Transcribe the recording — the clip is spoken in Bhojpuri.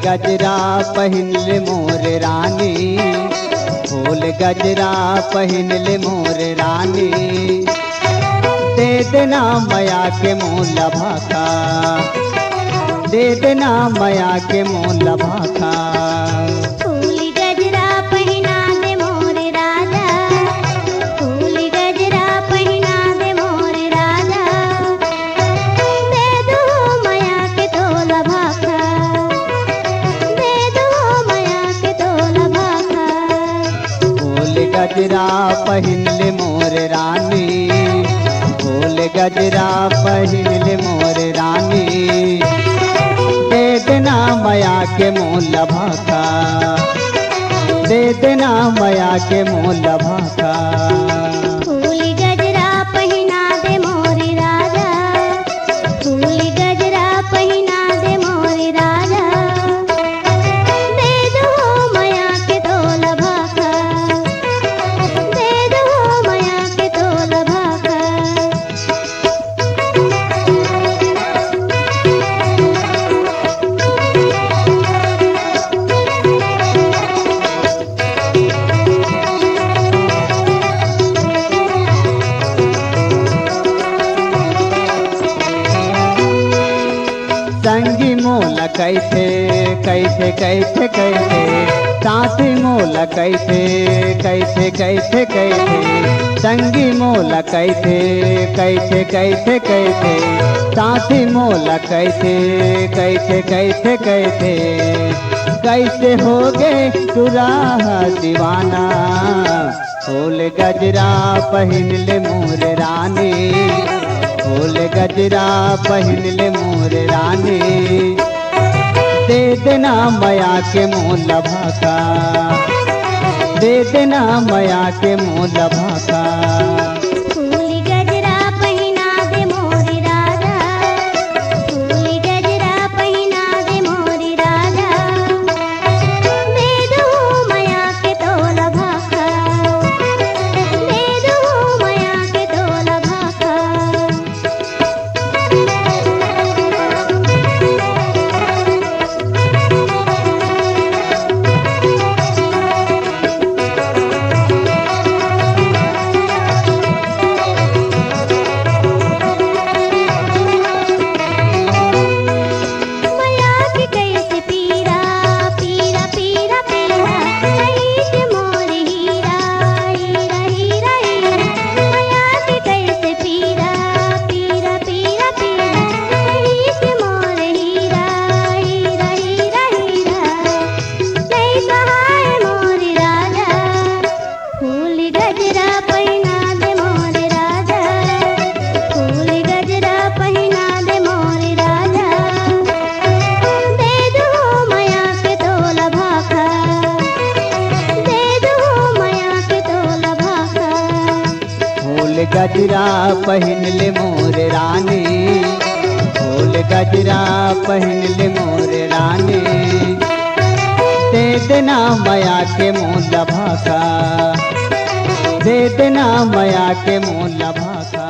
गजरा पहिन ले मोर रानी, फूल गजरा पहिन ले मोर रानी, दे देना मया के मोल भाखा, दे देना मया के मोल भाखा। फूल गजरा पहिना दे मोर राजा, फूल गजरा पहिना दे मोर राजा, दे दो मया के तोला भाखा, दे दो मया के तोला भाखा। फूल गजरा पहिन ले मोर रानी, फूल गजरा पहिन ले मोर रानी, दे देना मया के मोल भाखा, दे देना मया के मोल भाखा। फूल गजरा पहिना दे मोर राजा, फूल गजरा पहिना दे मोर राजा, दे दो मया के तोला भाखा, दे दो मया के तोला भाखा। संगी मोल कैसे कैसे कैसे कैसे, साथी मोल कैसे कैसे कैसे कैसे, संगी मोल कैसे कैसे कैसे कैसे, साथी मोल कैसे कैसे कैसे कैसे, कैसे हो गए तुराह दीवाना, फूल गजरा पहिन ले मोर रानी, फूल गजरा पहिन ले मोर रानी, दे देना मया के मोल भाखा, दे देना मया के मोल भाखा। फूल गजरा पहिना दे मोर राजा, फूल गजरा पहिना दे मोर राजा, दे दो मया के तोला भाखा, दे दो मया के तोला भाखा। गजरा पहिन ले मोर रानी, फूल गजरा पहिन ले मोर रानी, दे देना मया के मोल भाखा, दे देना मया के मोल भाखा।